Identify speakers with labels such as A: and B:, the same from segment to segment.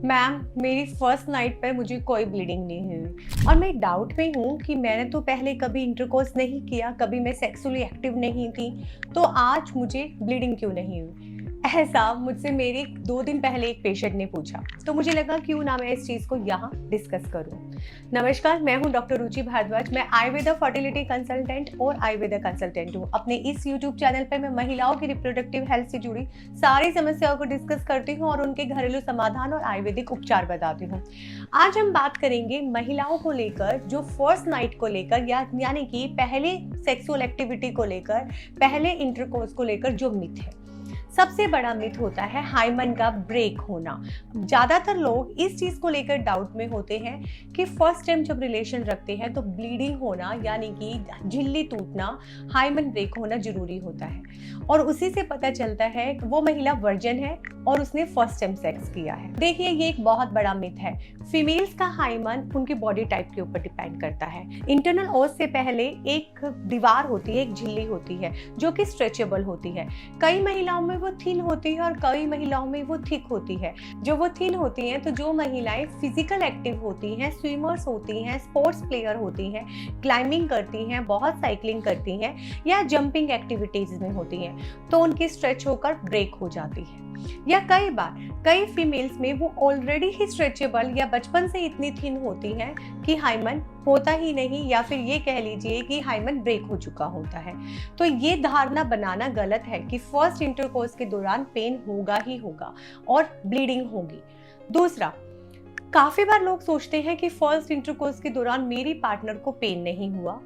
A: Ma'am, मेरी first night पर मुझे कोई ब्लीडिंग नहीं हुई और मैं डाउट में हूँ कि मैंने तो पहले कभी इंटरकोर्स नहीं किया, कभी मैं सेक्सुअली एक्टिव नहीं थी, तो आज मुझे ब्लीडिंग क्यों नहीं हुई? ऐसा मुझसे मेरे 2 दिन पहले एक पेशेंट ने पूछा, तो मुझे लगा क्यों ना मैं इस चीज़ को यहाँ डिस्कस करूँ। नमस्कार, मैं हूँ डॉक्टर रुचि भारद्वाज। मैं आयुर्वेदा फर्टिलिटी कंसल्टेंट और आयुर्वेदा कंसल्टेंट हूँ। अपने इस यूट्यूब चैनल पर मैं महिलाओं की रिप्रोडक्टिव हेल्थ से जुड़ी सारी समस्याओं को डिस्कस करती हूँ और उनके घरेलू समाधान और आयुर्वेदिक उपचार बताती हूँ। आज हम बात करेंगे महिलाओं को लेकर, जो फर्स्ट नाइट को लेकर यानी कि पहले सेक्सुअल एक्टिविटी को लेकर, पहले इंटरकोर्स को लेकर जो मिथ है। सबसे बड़ा मिथ होता है हाइमन का ब्रेक होना। ज्यादातर लोग इस चीज को लेकर डाउट में होते हैं कि फर्स्ट टाइम जब रिलेशन रखते हैं तो ब्लीडिंग होना यानी कि झिल्ली टूटना, हाइमन ब्रेक होना जरूरी होता है और उसी से पता चलता है कि वो महिला वर्जिन है और उसने फर्स्ट टाइम सेक्स किया है। देखिए, ये एक बहुत बड़ा मिथ है। फीमेल्स का हाइमन उनकी बॉडी टाइप के ऊपर डिपेंड करता है। इंटरनल ओज से पहले एक दीवार होती है, एक झिल्ली होती है जो कि स्ट्रेचेबल होती है। कई महिलाओं में वो थिन होती है और कई महिलाओं में वो थिक होती है। जो वो थिन होती हैं, तो जो महिलाएं फिजिकल एक्टिव होती हैं, स्विमर्स होती हैं, स्पोर्ट्स प्लेयर होती हैं, क्लाइंबिंग करती हैं, बहुत साइकिलिंग करती हैं या जंपिंग एक्टिविटीज में होती हैं, तो उनकी स्ट्रेच होकर ब्रेक हो जाती है। या कई फीमेल्स में वो ऑलरेडी ही स्ट्रेचेबल या बचपन से इतनी थिन होती हैं कि हाइमन होता ही नहीं, या फिर ये कह लीजिए कि हाइमन ब्रेक हो चुका होता है। तो ये धारणा बनाना गलत है कि फर्स्ट इंटरकोर्स के दौरान पेन होगा ही होगा और ब्लीडिंग होगी। दूसरा, काफी बार लोग सोचते हैं कि फर्स्ट इंटरकोर्स के दौरान मेरी पार्टनर को पेन नहीं हुआ,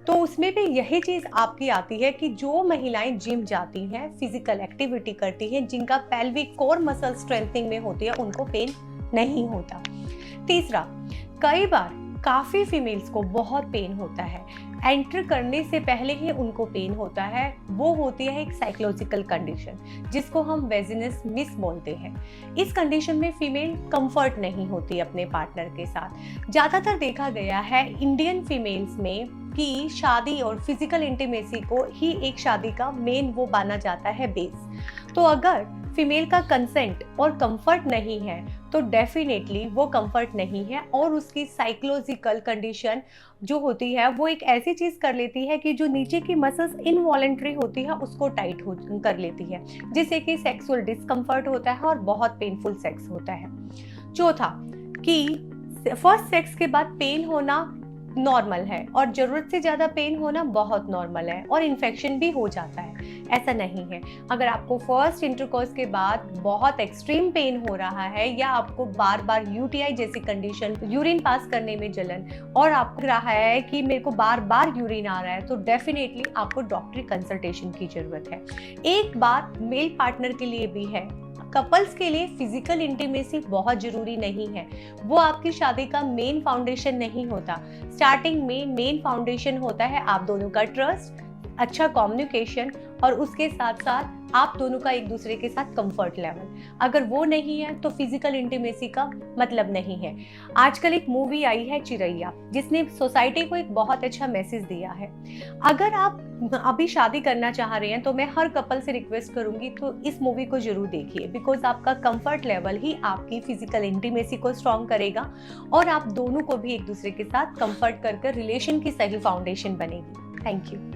A: तो उसमें भी यही चीज आपकी आती है कि जो महिलाएं जिम जाती हैं, फिजिकल एक्टिविटी करती हैं, जिनका पेल्विक कोर मसल स्ट्रेंथनिंग में होती है, उनको पेन नहीं होता। तीसरा, कई बार काफी फीमेल्स को बहुत पेन होता है, एंटर करने से पहले ही उनको पेन होता है। वो होती है एक साइकोलॉजिकल कंडीशन जिसको हम वेजिनस मिस बोलते हैं। इस कंडीशन में फीमेल कंफर्ट नहीं होती अपने पार्टनर के साथ। ज्यादातर देखा गया है इंडियन फीमेल्स में कि शादी और फिजिकल इंटीमेसी को ही एक शादी का मेन वो माना जाता है बेस। तो अगर फीमेल का कंसेंट और कंफर्ट नहीं है तो डेफिनेटली वो कंफर्ट नहीं है और उसकी साइकोलॉजिकल कंडीशन जो होती है वो एक ऐसी चीज कर लेती है कि जो नीचे की मसल्स इनवॉलेंट्री होती है उसको टाइट कर लेती है, जिससे कि सेक्सुअल डिस्कम्फर्ट होता है और बहुत पेनफुल सेक्स होता है। चौथा, कि फर्स्ट सेक्स के बाद पेन होना नॉर्मल है और जरूरत से ज्यादा पेन होना बहुत नॉर्मल है और इन्फेक्शन भी हो जाता है। ऐसा नहीं है। अगर आपको फर्स्ट इंटरकोर्स के बाद बहुत एक्सट्रीम पेन हो रहा है या आपको बार बार यूटीआई जैसी कंडीशन, यूरिन पास करने में जलन, और आपको लग रहा है कि मेरे को बार बार यूरिन आ रहा है, तो डेफिनेटली आपको डॉक्टरी कंसल्टेशन की जरूरत है। एक बात मेल पार्टनर के लिए भी है, कपल्स के लिए फिजिकल इंटीमेसी बहुत जरूरी नहीं है। वो आपकी शादी का मेन फाउंडेशन नहीं होता। स्टार्टिंग में मेन फाउंडेशन होता है आप दोनों का ट्रस्ट, अच्छा कम्युनिकेशन और उसके साथ साथ आप दोनों का एक दूसरे के साथ कंफर्ट लेवल। अगर वो नहीं है तो फिजिकल इंटीमेसी का मतलब नहीं है। आजकल एक मूवी आई है चिरैया, जिसने सोसाइटी को एक बहुत अच्छा मैसेज दिया है। अगर आप अभी शादी करना चाह रहे हैं तो मैं हर कपल से रिक्वेस्ट करूंगी तो इस मूवी को जरूर देखिए, बिकॉज आपका कंफर्ट लेवल ही आपकी फिजिकल इंटीमेसी को स्ट्रॉन्ग करेगा और आप दोनों को भी एक दूसरे के साथ कंफर्ट कर रिलेशन की सही फाउंडेशन बनेगी। Thank you.